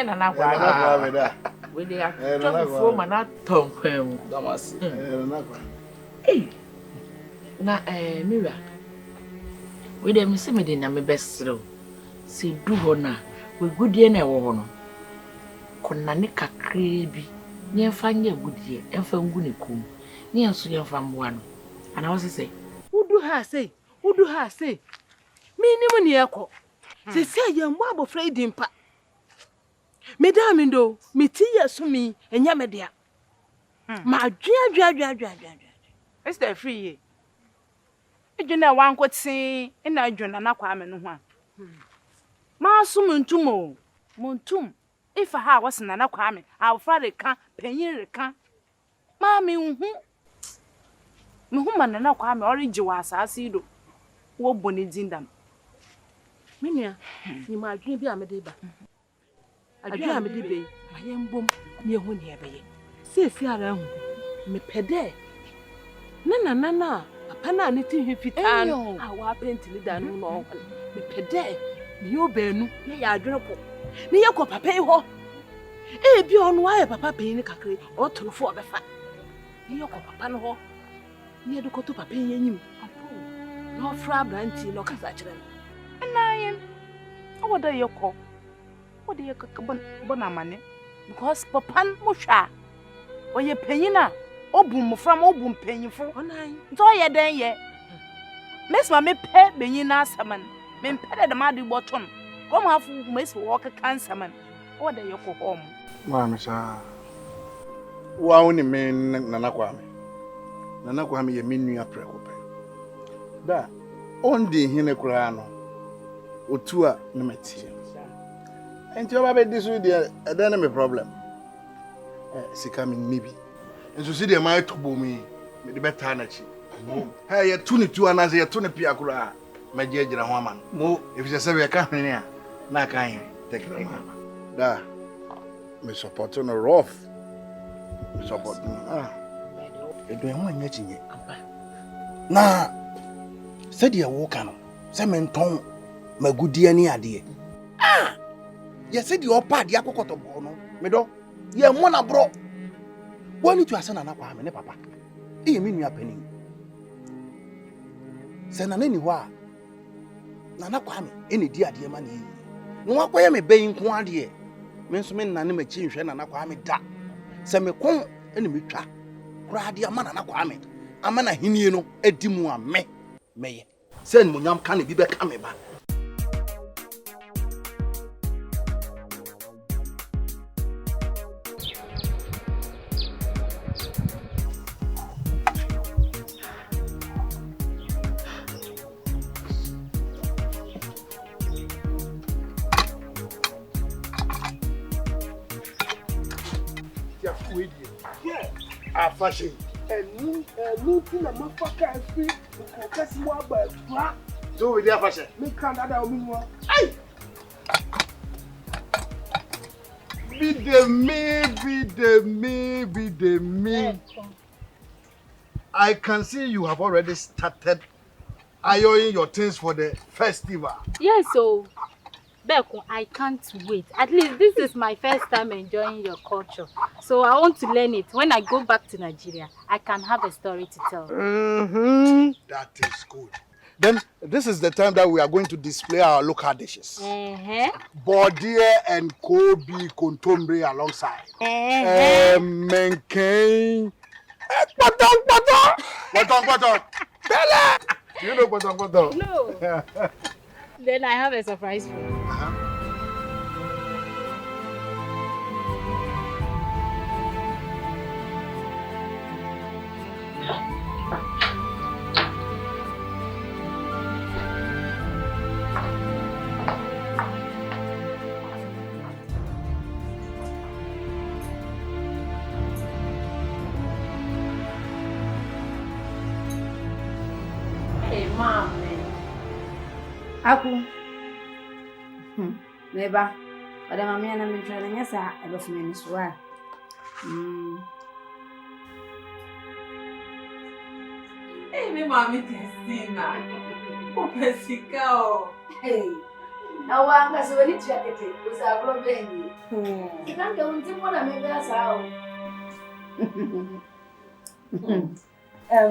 na na Kwame da. We dey actually from na tonkwam. Damas. Na kwa. Eh. Na Mira. We dey me see me dey na me bestro. Si du ho na, we gudie na ewo ho no. Konna ne kakra bi. Nye fa nye gudie, emfa ngu ne kum. Nye nso ye mfa mboa no. Ana wo se Udu ha sei. Me ni mu ne ekọ. Se ye mbo abofra idimpa. Me da me do, me ti yesu mi enya me dia. Ma adwa. Is there free here? Ejuna wan kwoti ina adwuna na Kwame no ho a. Ma so muntum. If ha was na Kwame, our father can penyin reka. Ma me hu man na Kwame origi wa asase do. Wo boni dindam. Minia, ni ma adwene bi amede ba. Adwene amede be, ayembom ne hu ne ebe ye. Sesi ara hu, me pede. Na papa na ne ti hwifita no, a wa pentili da no no. Me pede, ne yo benu, ne ya adwene ko. Ne ye ko papa yi ho. E bi onu wa ye papa pe ni kakre, o torofo obefa. Ne ye ko papa no ho. Ne ye de ko to papa yi enyim. Apo. No fra branti no kasa kire no. Nine. What do you call? What do you call Bonamane? Because Papan Musha. Or ye penina, Obum from Obum painful. Oh, nine. So ye then ye. Miss Mammy Pet Benina Salmon. Men petted the muddy bottom. Come half Miss Walker Cancerman. What do you call home? Mamma, sir. Wow, only men Nana Kwame. Nana Kwame, ye mean you are preoccuped. Da, only Hinecrano. Otua na mati. Enti oba be disu de eda na me problem. Sika me nibi. Enso si de mai to bomi, me de beta na chi. Hey, ye tu ni tu anaze ye tu ni pia kura. Me je gira ho ama. Mo if you say we ka hwene a na ka hin. Take it. Da. Me support no rough. Me support. Edo en wanya chinye. Na se de wo ka no. Se me nton magudie ni ade. Ye se di opa ade akokoto bo no. Me do. Ye mo na bro. Woni tu asana na Kwame ne papa. E me nua pani. Se na nani ho a. Na Kwame ene di ade ma na yi. No akoye me bayin ko ade. Me nso me nane ma chi nhwe na Kwame da. Se me kon ene me twa. Kura ade ama na Kwame. Ama na hinie no edi mu a me meye. Sen munyam kan bi be ka me ba. Fashion and looking at my fucker free because more about so with their fashion. Me can't add a minimum. Hey! Be the me. I can see you have already started ironing your things for the festival. Yes, so Beko, I can't wait. At least this is my first time enjoying your culture. So I want to learn it. When I go back to Nigeria, I can have a story to tell. That is good. Then this is the time that we are going to display our local dishes. Bordie and Kobe Kontombre alongside. Menkei. Potong. Bella! You know potong. No. Then I have a surprise for you. Hey, Mom. Aku. Neba. Pada mami ana mentranya sa eba fumeni suwa. Hey, me mami Christina. Upesika o. Hey. Na wanga so ni chakete. Usabro bengi. Sika ke unti mbona mebea sao.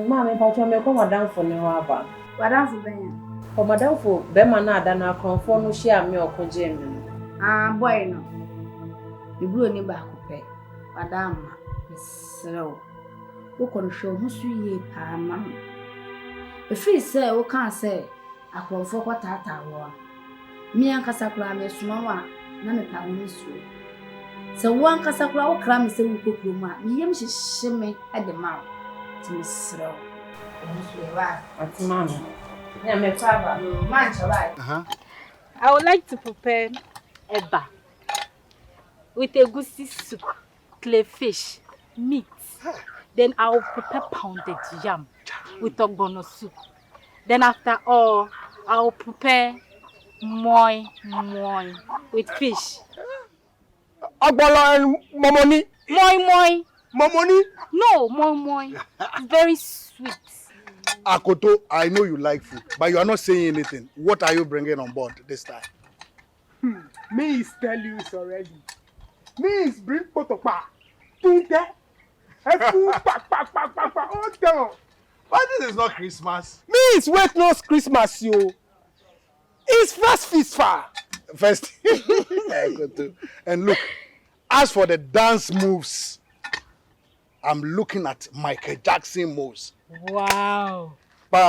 Mama pacho me ko madam fo ne ho aba. Madam fu benya. Ko madam fo be ma na ada na akonfo no hia me okoje me. Boy no. Ibro ni ba ko pe. Madam ma. Mesrew. Wo kon hwe ho so yie pa mam. E free say wo kan say akonfo ko tata wo. Mi ankasa kura me suma wa na me pa wo su. Se wo ankasa kura wo kra me se wo kokuro ma. Mi yem hye me ade ma. Ti mesrew. I would like to prepare eba with egusi soup, crayfish, meat. Then I will prepare pounded yam with ogbono soup. Then after all, I will prepare moi with fish. Ogbono and momoni. Moi. Momoni? No, moi. It's very sweet. Akoto, I know you like food, but you are not saying anything. What are you bringing on board this time? Me is tell you this already. Me is bring potopa. Tunte. But this is not Christmas. Me is wait no Christmas, yo. It's first feast far. First. And look, as for the dance moves, I'm looking at Michael Jackson moves. Wow. In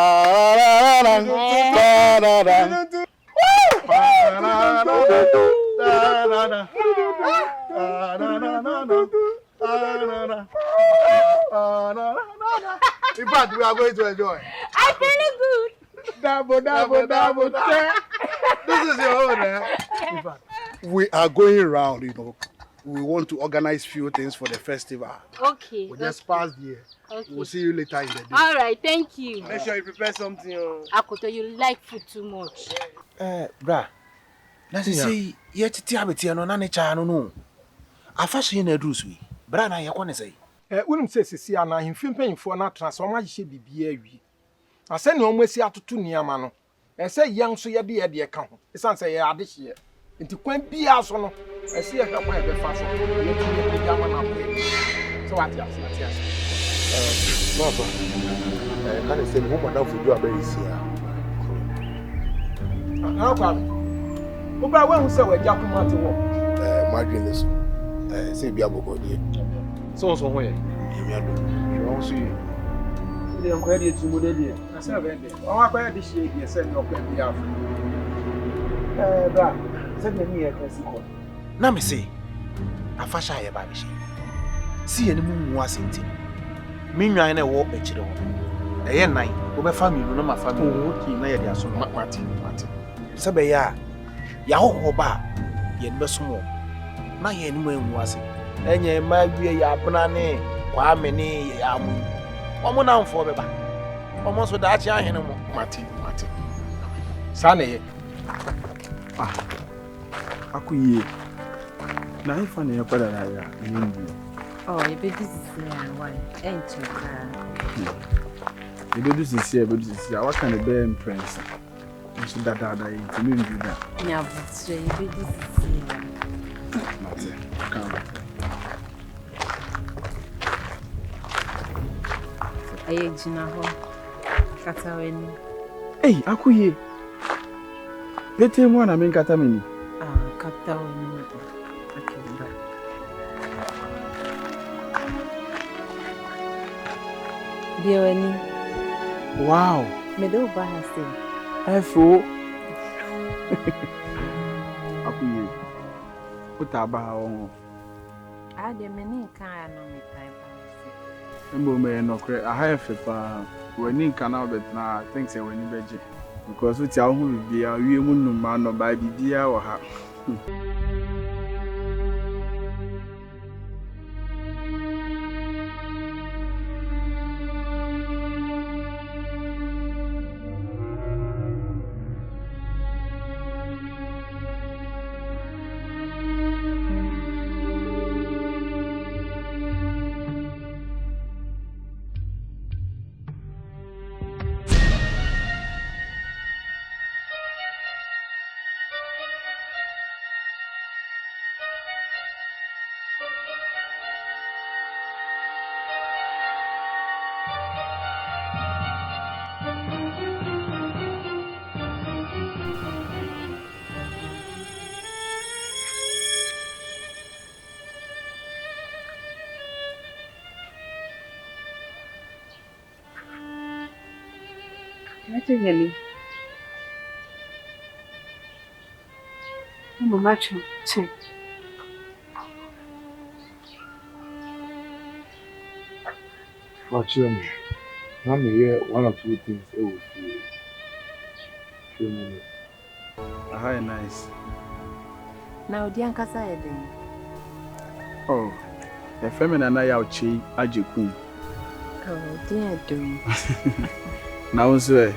fact, we are going to enjoy. I feel good. Double. This is your own, eh? In fact, we are going around, you know. We want to organize few things for the festival. Okay. We just passed the year. Okay. We'll see you later in the day. All right, thank you. Make sure you prepare something. Akoto, you like food too much. Bra. Na say ye titi abeti no na ne cha no. Afaso ye na adrusu yi. Bra na ye ko ne say. Unim say sisi ana himfim panyimfo na transforma hye bibia awi. Ase ne omasi atoto niama no. Say yang so ye de ka ho. Isan say ye ade hye. Nti kwan bia so no. Ese ye hwa kwan be fa so. Ye ti ye jama na ko. So what ya say? Baba. Can you say mo madam for you abere sia? How come? Oba we hu say we ja kuma te wo. Madwin so. Say bia bogo die. So ho ye. Yemi ado. Won so yi. Ile nkwa de tu mo de die. Na say be de. Won akwa de hye die say no kwa bia afo. Bra. Say de ni ye kwesi ko. Na me say afasha ye ba be hye. Si ye ni mu nwu asenti. Me nwan na wo ekire ho. Eye nan, wo be family no ma family. Okay, na ye de aso Mati. Se be ya ho ba ye be somo. Na ye ni mu enwu ase. Enye ma wie ya abna ne Kwame ne ya amu. Omo na mfo be ba. Omo so da achi ahene mo. Mati. Sa na ye. Akuye. Na ifa na yakwada na ya nyingi. Oh, you be this is why. Ain't you? You do this here, but this is what kind of bear prince. You should that you mean do that. Yeah, but you be this is Mate, come. Aye, Gina ho. Kata weni. Hey, Akuye. Pete mo na kata mini. Kata weni. Biawani. Wow. Me do ba hase. Efo. Akuye. Uta ba ho. Ade me ni kan na me tai ba hase. Mbo me no kre aha efe pa. Wani kan na bet na think say wani beje. Because uti a hu bia wie mu numa no ba bibia wo ha. Actually, I'm much check. Fortunately, I'm here 1 or 2 things it will feel me. Hi, nice. Now, the Ankasa Eden. Oh, the feminine I out chi Ajikun. Oh, dear, doing. Now, sir.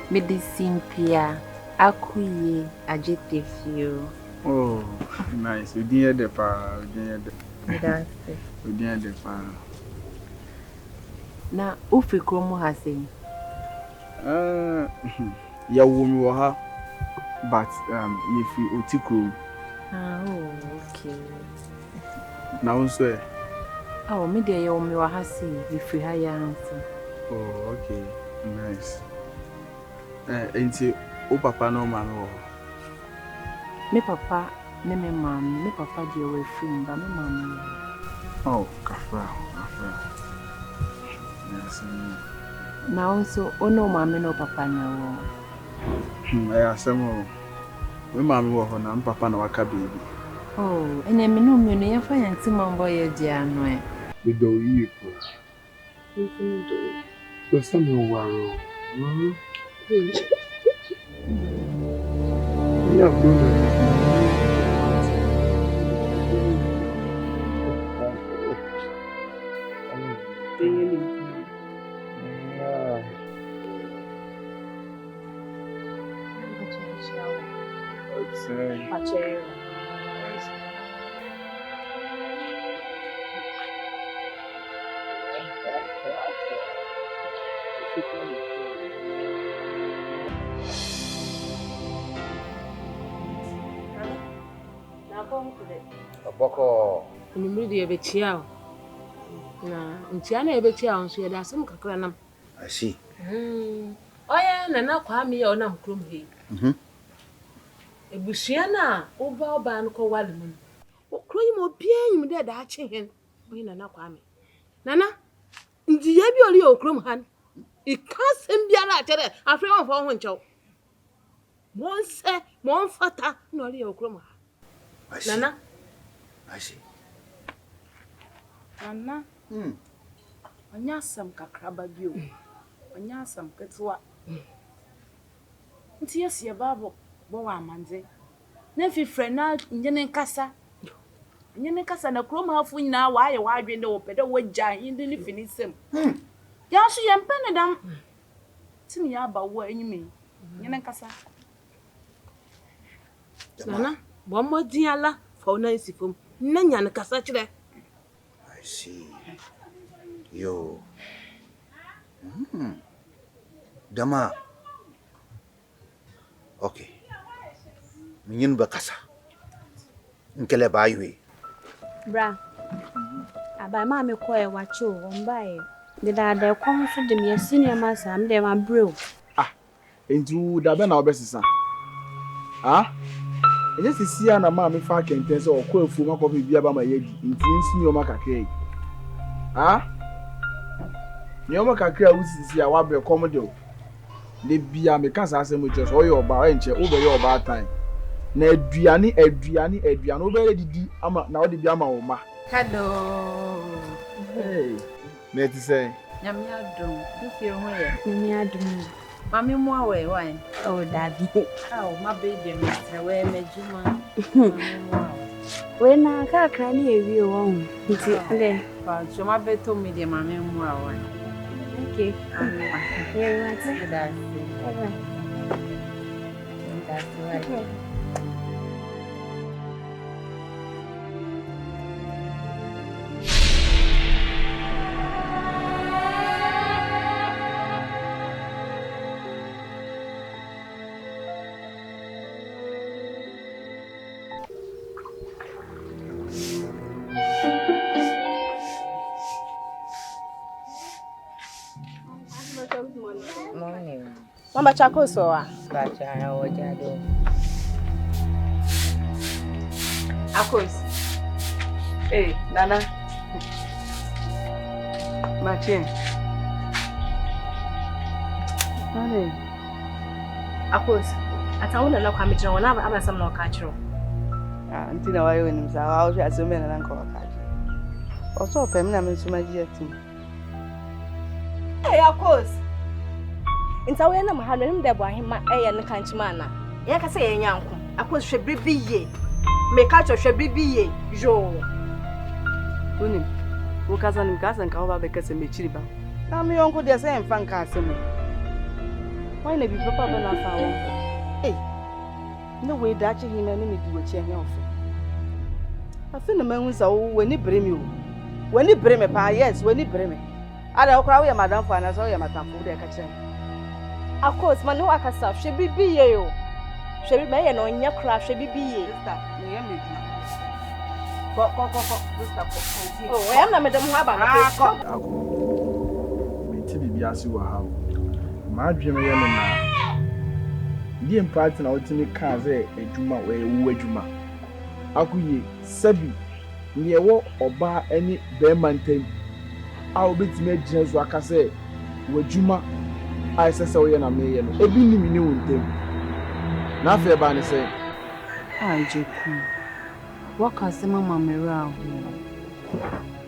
Medicine Pia, Akuye, Ajitefio. Oh, nice. We didn't the fire. That's it. We didn't the fire. Now, Ufi Kromo has saying. Ya woman wa but if you otikro. Oh, okay. Now, sir. Oh, me dear, you me wa hasi if you hire answer. Oh, okay. Nice. Enti o papa no man wo. Me papa, me mom, me papa dey away from ba me mom. Oh, kafra. Yes. Now also, ono mama no papa na wo. Asemo. Me mama wo ho na papa na waka baby. Oh, enya me no me no ye fa yanti mambo ye dia no e. The door you put. But some worry. Yeah, Boko. Nimudi ebechia. Na ntiana ebechia onso ye da asem kakra nam. I see. Oya na Kwame ye onam krom he. Ebusua na oba no ko wale mu. Okro yi mo bia nyim de da ache hen. Oyi na Kwame. Nana ndi ye bi ori okrom han. Ikasem bia na achere afre won fo ho nchew. Monse mon fata na ori okrom ha. Nana I see. Nana. Onya sam kakraba bio. Onya sam ketwa. Nti yesie babo bo wa amanze. Na fifre na nyene nkasa. Nyene nkasa na krom hafu nyina wa aye wa adwende wo pede wo gya hinde ni finisem. Ya so yempe ne dam. Timi ya ba wo enyime. Nyene nkasa. Nana, bo mo din ala fa ona nsifom. Na nya ne kasa kire. I see. Yo. Dama. Okay. Minyin bakasa. Nkele ba yiwe. Bra. Aba ma me ko e wache o mbae. De da kom so de me senior masa am de ma bro. Enti da be na obesisa. Enye sisia na ma me fa kenten se okọ afu makọ bibia ba ma yedi. Enti nsi o makakra yi. Nyoma kakra usisi a wa be kom de o. De bia me kan sa asem je so oye oba enche wo be ye oba time. Na aduane wo be didi ama na wo de bia ma wo ma. Hello. Hey. Me ti say. Nyame adom. Du fie ho ye. Nyame adom. Mami mo awe wine. Oh, daddy. Oh, my baby, Mr. Where Majuma. We na kakra ni ewi o won. Nti le. So my beto me de mami mo awe. Okay. Here we are. That's right. Morning. Mama chako so wa. Bacha ya wajado. Akos. Eh, Nana. Mache. Ade. Akos. Atauna na Kwame jina wana abasam na okachiro. Ah, ntina wayo wenim sa wa hwe aseme na nka okachiro. Oso pem na me nsuma gi atim. Eh Akos. Nta we na mahalo nim de bo ahema eye ne kanchima na. Ye ka se ye nyanko. Akos hwe bibi ye. Me ka cho hwe bibi ye. Jo. Unim. Wo kasa nim kasa nka ba be kasa me chiri ba. Na me yonko de se mfa nka aseme. Why na bi papa be na fa wo? Eh. No way dachi hina ni me di wo chi ehia ofe. Afi na manhu sa wo wani bremi o. Wani bremi pa yes, wani bremi. Ada okra wo ya madam fa na so ya matamfo de ka kire. Akos manu akasa hwe bibi ye yo. Hwe bibi me ye no nya kra hwe bibi ye. Sister, me ye me duma. Ko. Sister ko. Oh, I am na madam ha ba na. Me ti bibi ase wa ha. Ma adweme ye no na. Die party na wotimi ka ze adwuma we wu adwuma. Akuye sabi ne wo oba ani be mantam. A obetimi agina so aka se wadwuma a sese wo ye na me ye no. Ebi ni mi ni wontem. Na afa ba ne se Jeku. Waka se mama mera ho.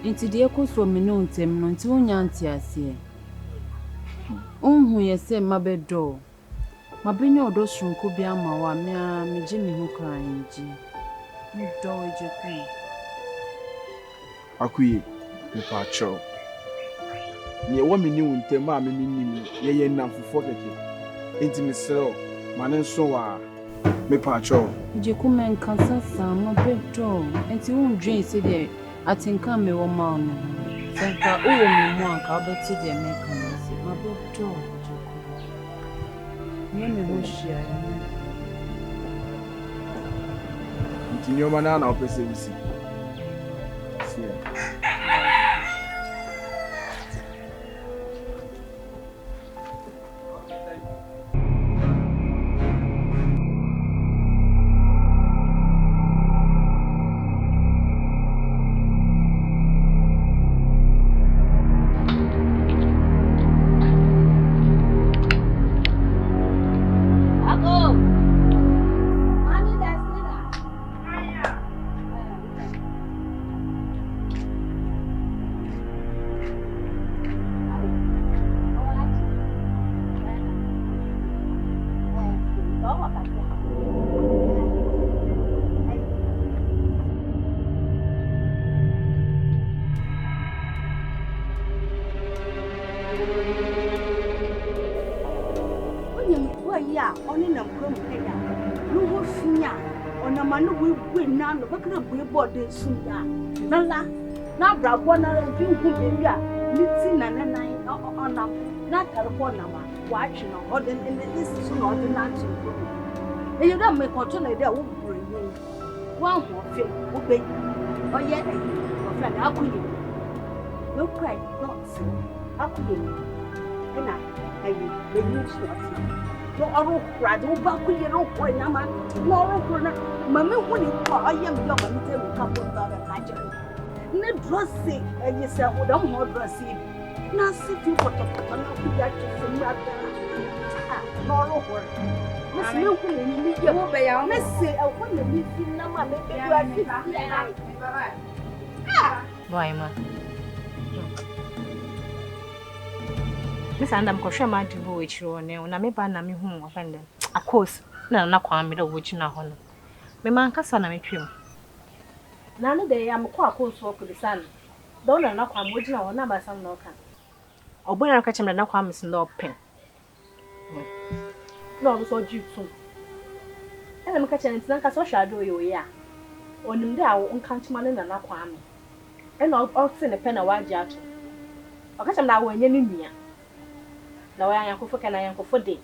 Nti de ekoso me no ntem no nti wonya nti ase. Unhu ye se mabedo. Mabenyo odo sunko bi ama wa me gye me ho kran ji. Me do Jeku. Akuye me pa cho. Ne wo me ni wontem a me ni ye ye namfofo keke. Enti me sero mane so wa me pa cho. Jeku men kansa sama bedo. Enti wundwen se de atinka me wo ma no. Senka uwo me mu anka obeti de me kan se. Mabedo. Me hoshia. Ntinyo mana na opese bisi. Sia. Na brabo na bi hu bebi a liti na nenan onam na tarpo nama wa atwe no ode this so no ode na atwe ko e you don make control na dey wo buru yin wa ho fe wo be oye o friend Akuye no cry not Akuye na ayi be you short no oru kra do ba Akuye no ko nyama no oru kro na mama hu ni ko oye me do mama te mu ka po ta ka jere ne dressy and you say we don't want dressy na sit you for to na ku ya to so mu ada no ro ho miss me ku ni ye wo be ya miss e ko na mi fi na ma me be do ati Boy ma. Miss Andam ko hwe ma dibo we chiro ne na me ba na me hu offend of course na Kwame da wo china ho no me man kasa na me twem na no de ya mko akoso okulisan don na Kwame wo china ho na ba sam no ka obona ka chemra na Kwame sin do pen no so jitu ena me ka chen ntina ka so hwado yo ya onim de a wo nka nchima ne na Kwame ena o se ne pen na waje ato o ka chemra wo anya ni nua na wa yankofo kana yankofo de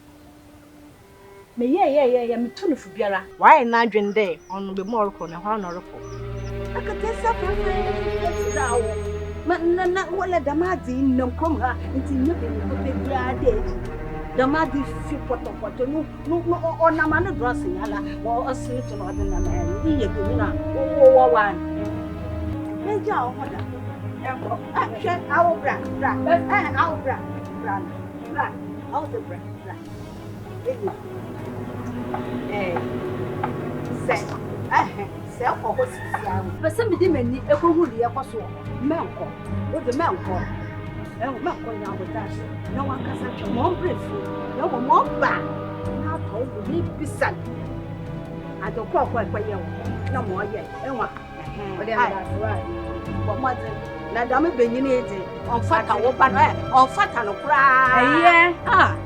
me ye me tunu fu biara why na adwen de on be more ko na hwa no reko akatesa fefe dawo na wala damadi nam kom ha nti nyobe ko be bia de damadi fi poto no ona ma no dressing ala wo asiri to no de na na ye go na wo wan me ja o hoda e ko ahwe awo bra awo bra How the bread? Say for what is but some dimini a cohuli a cosso, Melco, with the Melco. Oh, Melco now with that. No one can such a more brief, no more back. Now told me be son. I don't call quite by you. No more yet. What mother? Madame Benini on fat or fat and cry.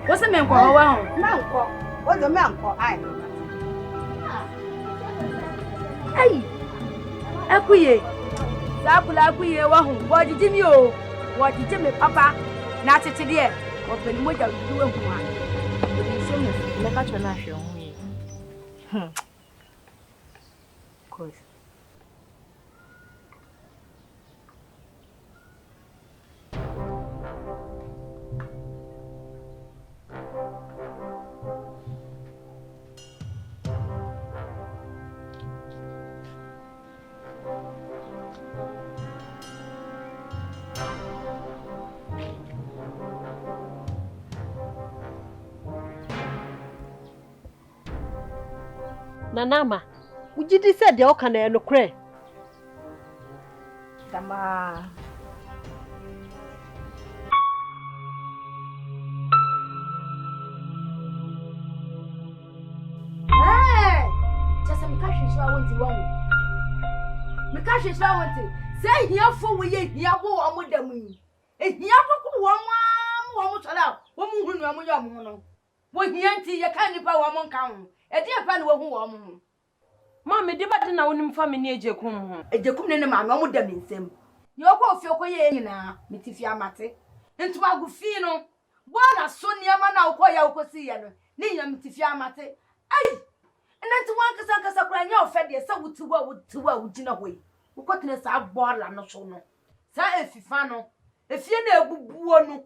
What's a man called? Melco, what's the Melco? I know. Hey, Akuye, Akuye, what did you know? What did you make, Papa? Not a dear, or when we are doing one. Never to national. Of course. Nanama, would you say the Okana no cray? Tama. Hey! Just a cash is want to wrong. The cash is want to say here for we here go with them. If you have to one more child, when you empty your candy power one count. A dear fan will warm. Mammy, the button I wouldn't family near Jacum. A Jacum in my mom would have been same. Your coffee, okay, now, Mitifia Mate. And to Agufino, what a Sonia Mana, Koya, Cosiano, Nia Mitifia Mate. Aye, and then to one Casacas, a brand new fed, so to would dinner way. Who got in a south bottle, I'm not sure. No. Say if you fano, if you know, buono,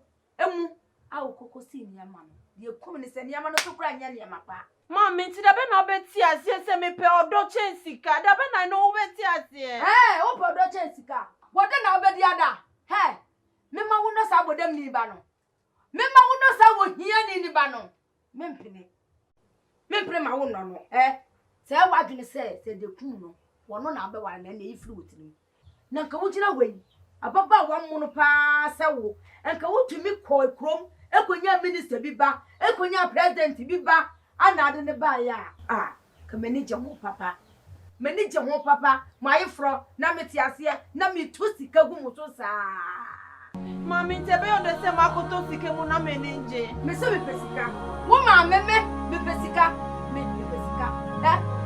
our Cocosinia man. The communist and Yamano to cry, Yamapa. Mammy, to the Ben Obetia, yes, me pay or do Chensica, the Ben I know Obetia. Hey, Opo do Chensica. What then I'll be the other? Hey, Mima will not say with them Nibano. Mima will not say with here in Nibano. Mempini. Mempini, my own no. Say what you say, said the Kuno. One number one and they flew to me. Nanka would you away? Above one monopa, so, and go to me call chrome, Equia minister be back, Equia president be back. Another the buyer. Come manage your papa. Manage your papa, my fro, Namitiasia, Nami Tusika Gumutosa. Mammy, the bell the same Akotosika Munamenje. Miss Pesica. Woman, me Pesica, me Pesica.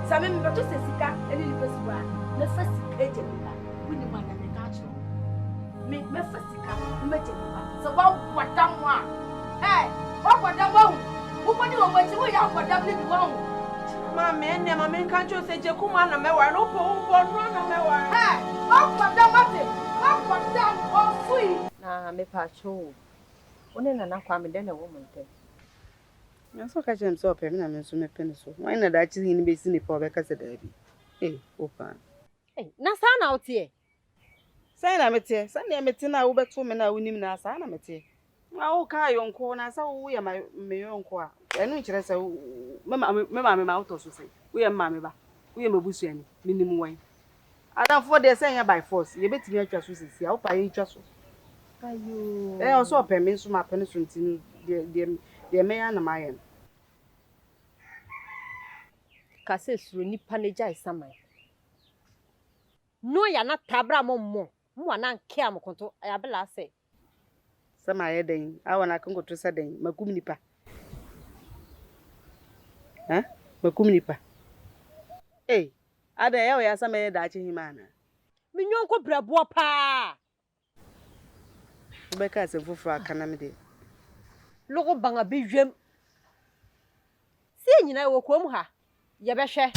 Some to Sesica, and in Pesica. The first agent, we need one and the catch. Make me Pesica, Major. So what damn one? Hey, what damn one? What do you want to do? For W wrong. Mammy, and Mammy can't you say Jacuma and Mewa, no poor run a Mewa? Hey, oh, for them, oh, free. Nah, me pacho. Only an Kwame then a woman. I'm so catching himself, and I'm so pencil. Why not actually in the basin for because of Debbie? Hey, open. Hey, Nasan out here. Say, I'm a tear. Sunday, I'm a tina over 2 men. I win him now, son. I'm a tear. Oh, Kai on corner, so we are my own car. I know each other. Mamma, out also say, we are mamma. We are Mabusian, minimum way. I don't for the saying by force. You bet me just with the help I just. I also permits from my penicillin to the mayor and my end. Cassis, you need panager summer. No, you're not tabra more. One can't control. I have say. Some I had I want to go to Saturday, Macumnipa. Huh? Macumnipa. Hey, are there some that in manner? Mignonco Brabo pa. Because of for calamity. Logo bang a big gem. See, you know, will come her. Yabasha.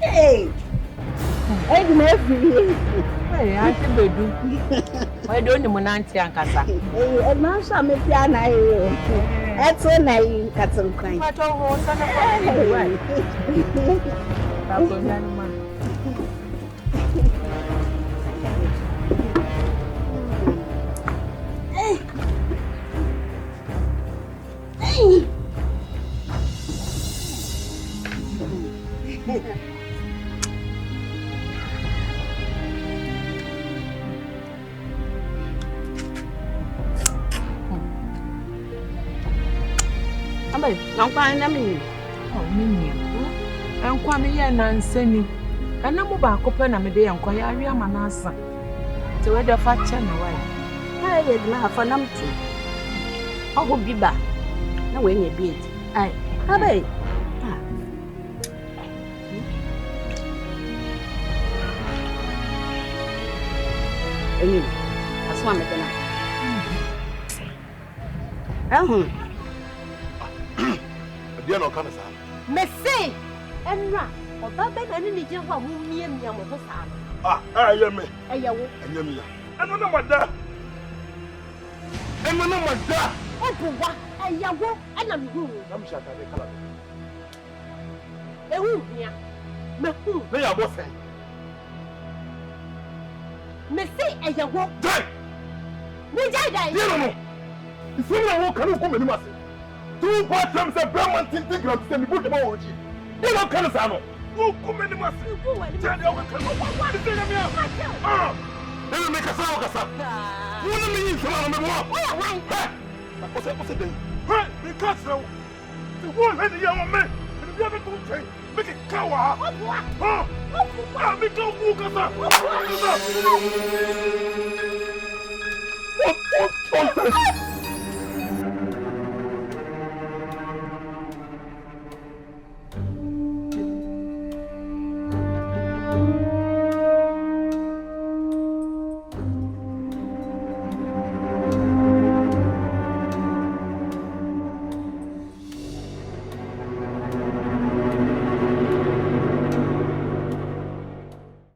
Hey. Hey, Murphy. Hey, Auntie Bedu. Why don't you Monanti and Cassa? Hey, and now some of Piana. That's all I got some kind. But all son of Hey. Hey. Abe, I'm fine, I mean. Oh, Mimi. And Kwame, yeah, Nanseni. And I'm about open a day and quiet. I am an answer. To where the fat channel. I did not for them too. I will be back. No, when you beat. I, Abe. Anyway, that's one of them. Dear no can say. Messi, Enra, or Baba and Niger, who near me, I'm a Ah, I am me. I am. And no matter. And no matter. Oh, what? I am. And I'm who? I'm shut at the color. The who here? Me who? They are both saying. Messi, I am what? Die! Me die. No. If you don't come in, you must. 2 parts of Brahman think of the book of origin. They don't come as I know. Who come in the mass? You go and tell you what they make a sound. Who means to run the war? What's it? Because the one had the young man and the other two train. Make it cower. I'll be go What?